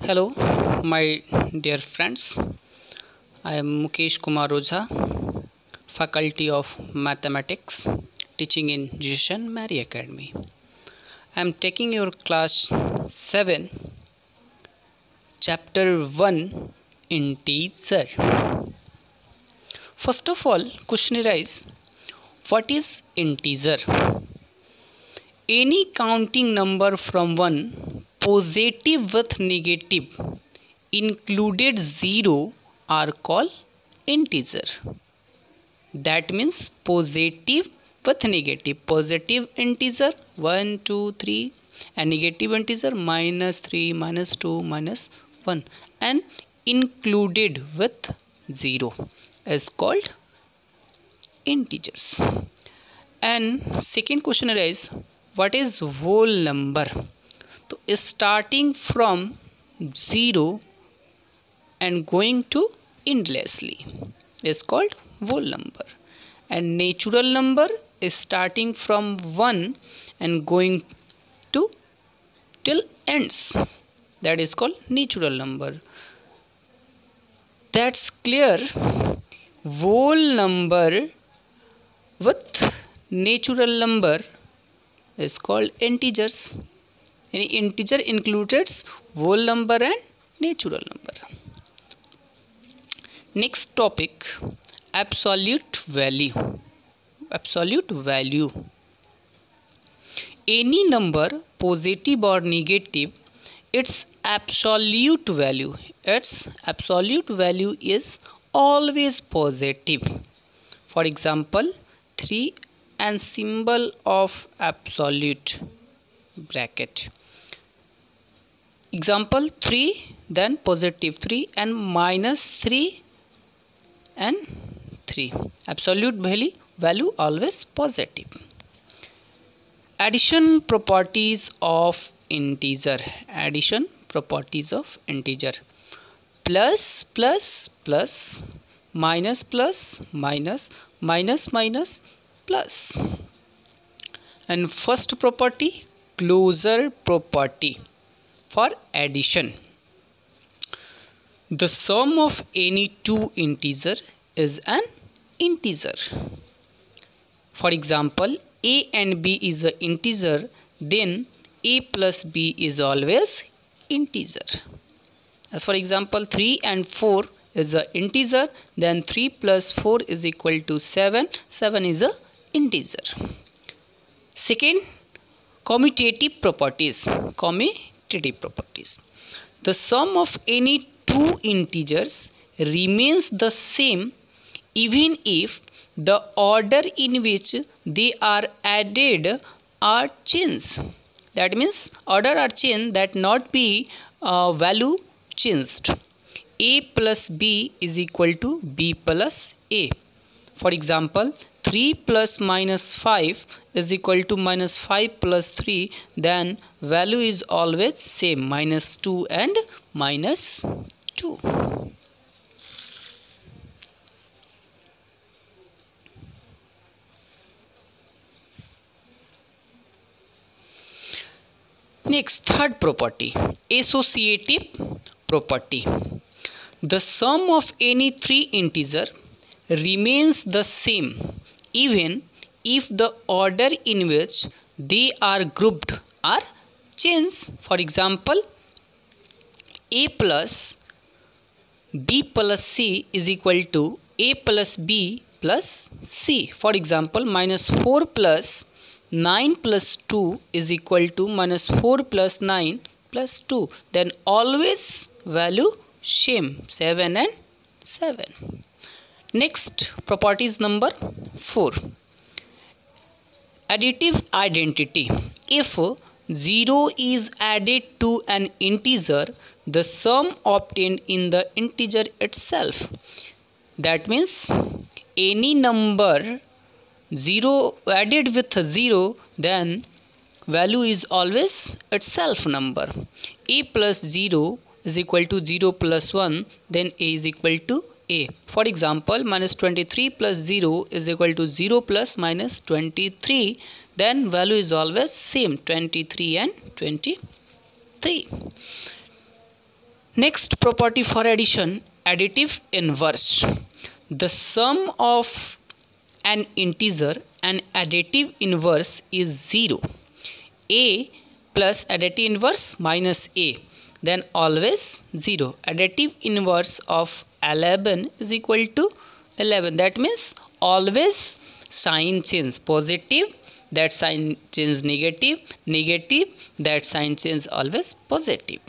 Hello, my dear friends. I am Mukesh Kumar Ojha, Faculty of Mathematics, teaching in Jishan Mary Academy. I am taking your class 7, chapter 1, integer. First of all, question is, what is integer? Any counting number from 1 positive with negative included 0 are called integer. That means positive with negative. Positive integer 1, 2, 3 and negative integer -3, -2, -1 and included with 0 is called integers. And second question is, what is whole number? So starting from 0 and going to endlessly is called whole number, and natural number is starting from 1 and going to till ends, that is called natural number. That's clear. Whole number with natural number is called integers. Any integer includes whole number and natural number. Next topic, absolute value. Absolute value. Any number, positive or negative, its absolute value is always positive. For example, 3 and symbol of absolute bracket. Example 3, then positive 3 and -3 and 3. Absolute value always positive. Addition properties of integer. Addition properties of integer. Plus plus plus, minus plus minus, minus minus plus. And first property, closure property for addition. The sum of any two integer is an integer. For example, a and b is an integer, then a plus b is always integer. As for example, 3 and 4 is an integer, then 3 plus 4 is equal to 7. 7 is an integer. Second, commutative properties. The sum of any two integers remains the same even if the order in which they are added are changed. That means order are changed, that not be value changed. A plus b is equal to b plus a. For example, 3 plus minus 5 is equal to -5 plus 3, then value is always same, -2 and -2. Next, third property, associative property. The sum of any three integer remains the same even if the order in which they are grouped are changed. For example, a plus b plus c is equal to a plus b plus c. For example, -4 plus 9 plus 2 is equal to -4 plus 9 plus 2. Then always value same, 7 and 7. Next, properties number 4. Additive identity. If 0 is added to an integer, the sum obtained in the integer itself. That means any number 0 added with 0, then value is always itself number. A plus 0 is equal to 0 plus 1, then a is equal to a. For example, -23 plus 0 is equal to 0 plus -23, then value is always same, 23 and 23. Next property for addition, additive inverse. The sum of an integer and additive inverse is 0. A plus additive inverse minus a, then always 0. Additive inverse of 11 is equal to 11. That means always sign change positive, that sign change negative, negative, that sign change always positive.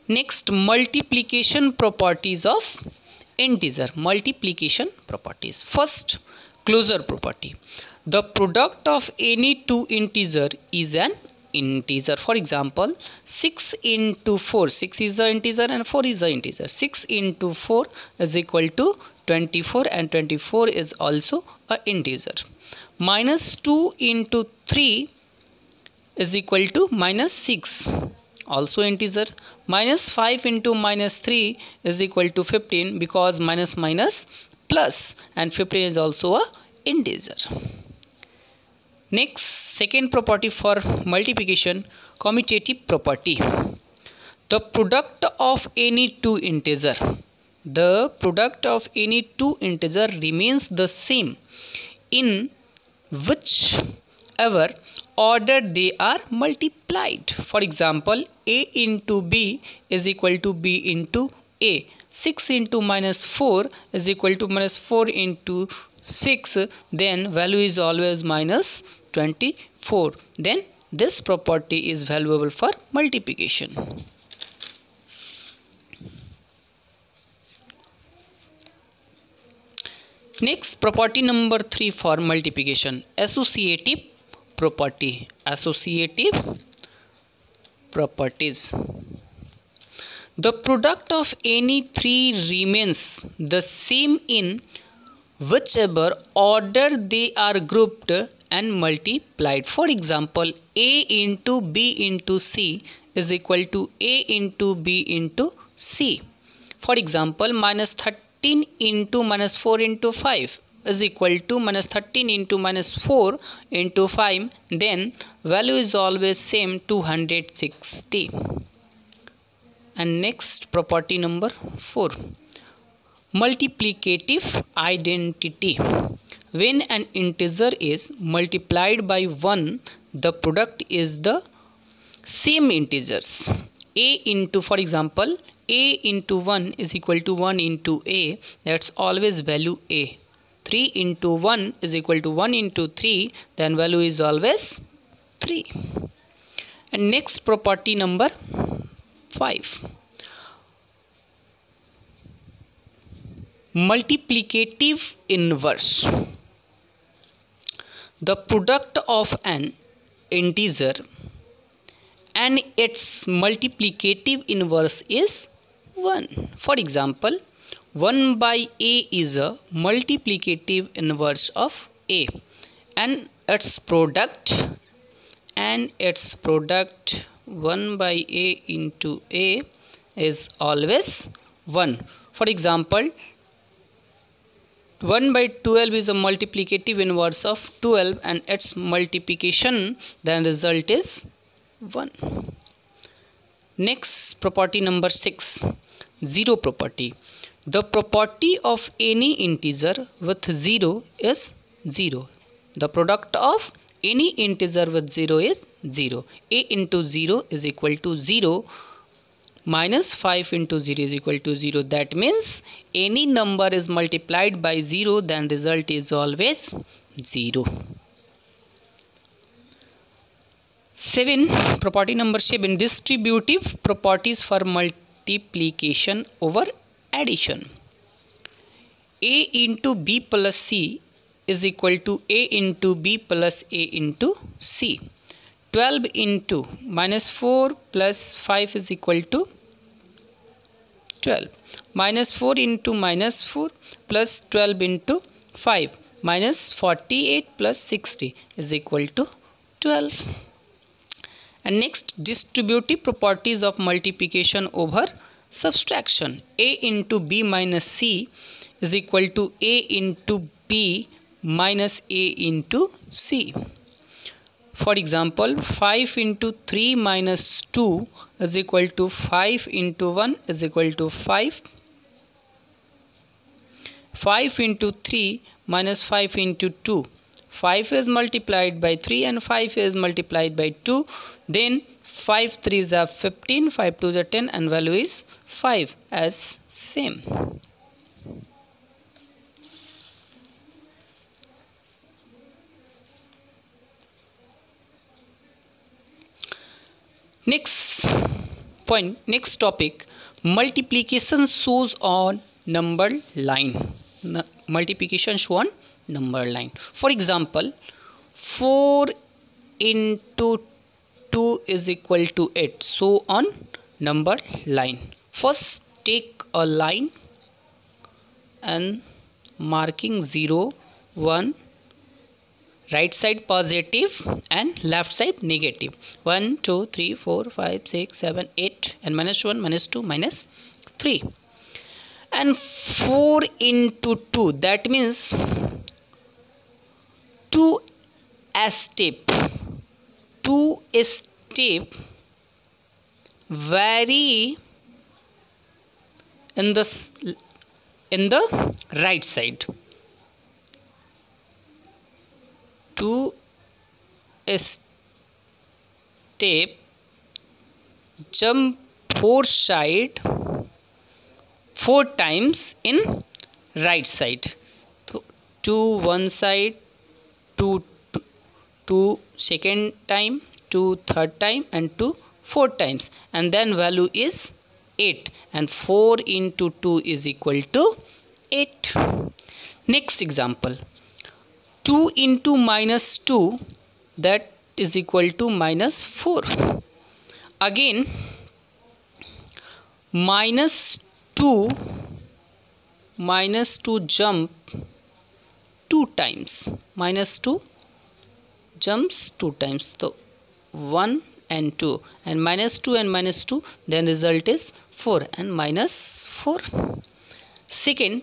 Next, multiplication properties of integer. Multiplication properties. First, closure property. The product of any two integer is an integer. For example, 6 into 4. 6 is the integer and 4 is the integer. 6 into 4 is equal to 24 and 24 is also an integer. Minus 2 into 3 is equal to minus 6. Also integer. Minus 5 into minus 3 is equal to 15 because minus minus plus, and 15 is also a integer. Next, second property for multiplication, commutative property. The product of any two integer. The product of any two integer remains the same in whichever order they are multiplied. For example, a into b is equal to b into a. 6 into minus 4 is equal to minus 4 into 6, then value is always minus 24. Then this property is valuable for multiplication. Next, property number 3 for multiplication, associative property. Associative properties. The product of any three remains the same in whichever order they are grouped and multiplied. For example, a into b into c is equal to a into b into c. For example, minus 13 into minus 4 into 5 is equal to minus 13 into minus 4 into 5, then value is always same, 260. And next, property number 4, multiplicative identity. When an integer is multiplied by 1, the product is the same integers. A into, for example, a into 1 is equal to 1 into a, that's always value a. 3 into 1 is equal to 1 into 3, then value is always 3. And next, property number 5, multiplicative inverse. The product of an integer and its multiplicative inverse is 1. For example, 1 by a is a multiplicative inverse of a, and its product 1 by a into a is always 1. For example, 1 by 12 is a multiplicative inverse of 12 and its multiplication, then result is 1. Next, property number 6, zero property. The property of any integer with 0 is 0. The product of any integer with 0 is 0. A into 0 is equal to 0. Minus 5 into 0 is equal to 0. That means any number is multiplied by 0, then result is always 0. 7, property number 7, distributive properties for multiplication over addition. A into b plus c is equal to a into b plus a into c. 12 into minus 4 plus 5 is equal to 12. Minus 4 into minus 4 plus 12 into 5. Minus 48 plus 60 is equal to 12. And next, distributive properties of multiplication over subtraction. A into b minus c is equal to a into b minus a into c. For example, 5 into 3 minus 2 is equal to 5 into 1 is equal to 5. 5 into 3 minus 5 into 2. 5 is multiplied by 3 and 5 is multiplied by 2. Then 5 3s are 15, 5 2s are 10 and value is 5 as same. Next point, next topic, multiplication shows on number line. Multiplication shown on number line. For example, 4 into 2 is equal to 8. So on number line. First take a line and marking 0, 1, right side positive and left side negative. 1 2 3 4 5 6 7 8 and minus 1 minus 2 minus 3. And 4 into 2, that means 2 step vary in the right side. 2 step jump 4 side 4 times in right side. 2 one side, 2 second time, 2 third time and 2 fourth times, and then value is 8 and 4 into 2 is equal to 8. Next example, 2 into minus 2, that is equal to minus 4. Again minus 2 jump 2 times, minus 2 jumps 2 times, so 1 and 2 and minus 2 and minus 2, then result is 4 and minus 4. Second,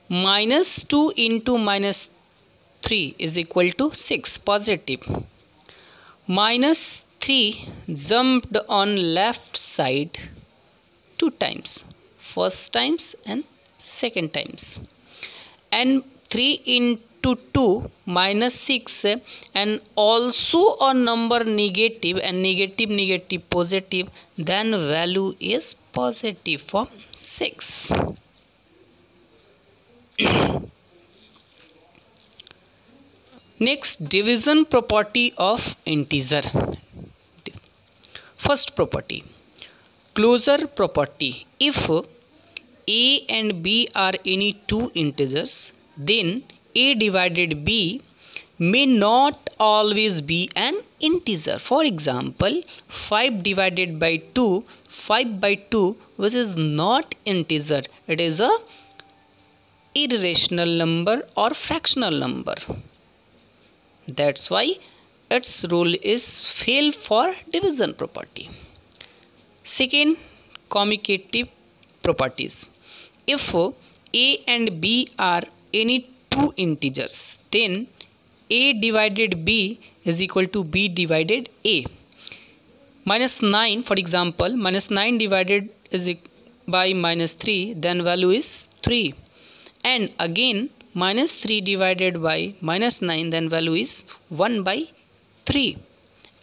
minus 2 into minus 3 is equal to 6 positive. Minus 3 jumped on left side 2 times, first times and second times, and 3 into 2 minus 6 and also a number negative and negative positive, then value is positive for 6. Next, division property of integer. First property, closure property. If a and b are any two integers, then a divided b may not always be an integer. For example, 5 divided by 2, 5 by 2, which is not integer, it is a irrational number or fractional number. That's why its rule is fail for division property. Second, commutative properties. If a and b are any two integers, then a divided b is equal to b divided a. Minus 9, for example, minus 9 divided by minus 3, then value is 3. And again minus 3 divided by minus 9, then value is 1 by 3.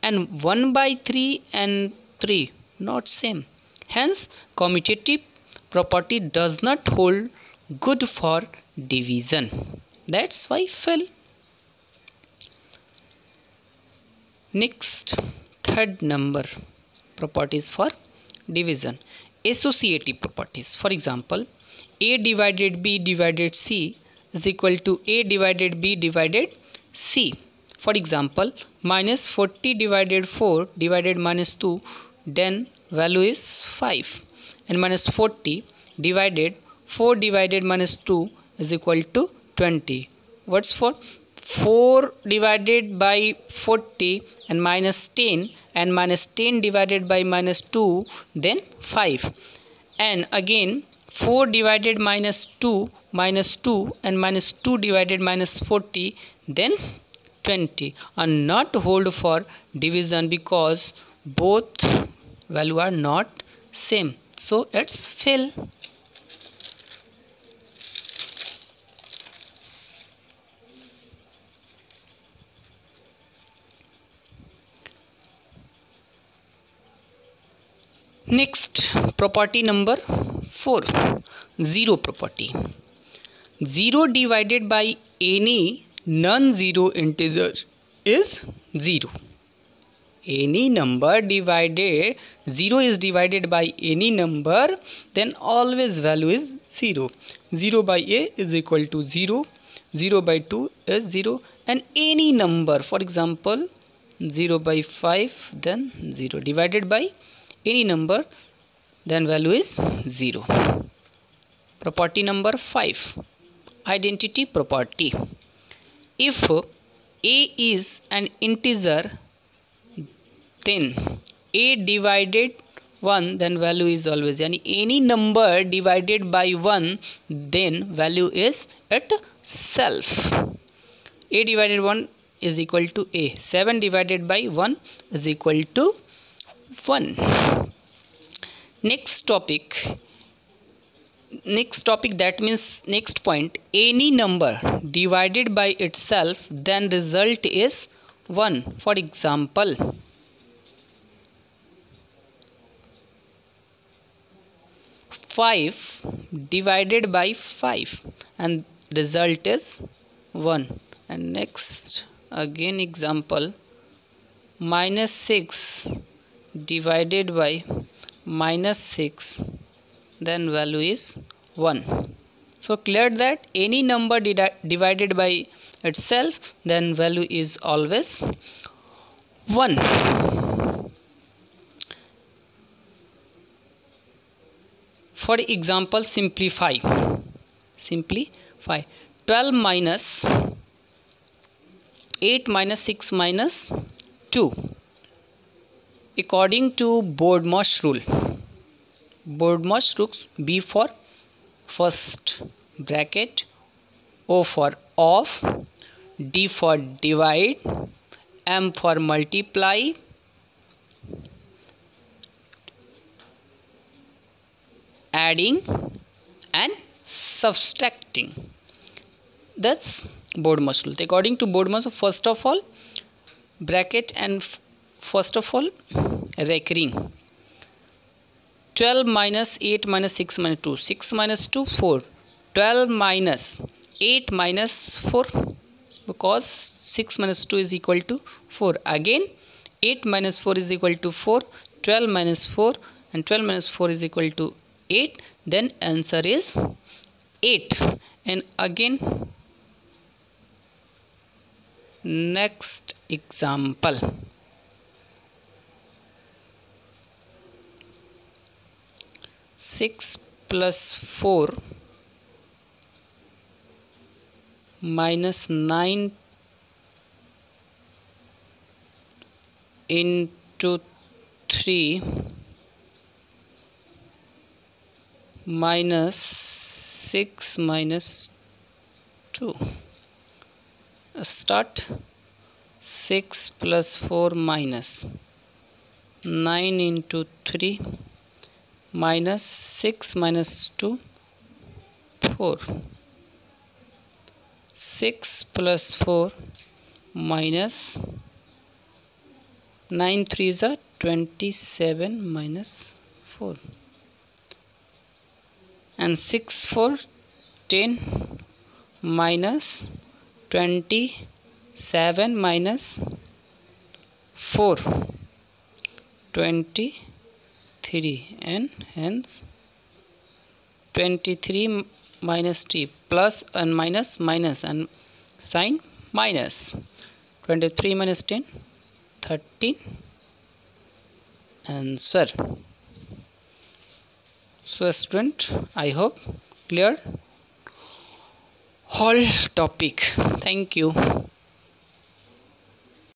And 1 by 3 and 3 not same. Hence commutative property does not hold good for division. That's why fail. Next, third number properties for division. Associative properties. For example, a divided b divided c is equal to a divided b divided c. For example, minus 40 divided 4 divided minus 2, then value is 5. And minus 40 divided 4 divided minus 2 is equal to 20. What's for? 4 divided by 40 and minus 10, and minus 10 divided by minus 2, then 5. And again 4 divided minus 2 and minus 2 divided minus 40, then 20 are not hold for division because both value are not same, so it's fail. Next, property number 4, zero property. 0 divided by any non-zero integer is 0. Any number divided, 0 is divided by any number, then always value is 0. 0 by a is equal to 0, 0 by 2 is 0, and any number, for example 0 by 5, then 0 divided by any number, then value is 0. Property number 5, identity property. If a is an integer, then a divided 1, then value is always, yani any number divided by 1, then value is itself. A divided 1 is equal to a. 7 divided by 1 is equal to 1. Next topic, that means next point, any number divided by itself, then result is 1. For example, 5 divided by 5 and result is 1. And next again example, -6 divided by -6, then value is 1. So clear that any number divided by itself, then value is always 1. For example, simplify. 12 minus 8 minus 6 minus 2. According to BODMAS rule, B for first bracket, O for off, D for divide, M for multiply, adding and subtracting. That's BODMAS rule. According to BODMAS, first of all bracket and first of all recurring. 12 minus 8 minus 6 minus 2. 6 minus 2, 4. 12 minus 8 minus 4, because 6 minus 2 is equal to 4. Again 8 minus 4 is equal to 4. 12 minus 4 and 12 minus 4 is equal to 8. Then answer is 8. And again next example, 6 plus 4 minus 9 into 3 minus 6 minus 2. Start. 6 plus 4 minus 9 into 3 minus 6 minus 2, 4. 6 plus 4 minus 9 3s are 27 minus 4. And 6 4 10 minus 27 minus 4, 23, and hence 23 minus 3, plus and minus and sign minus. 23 minus 10, 13. Answer. So student, I hope clear whole topic. Thank you.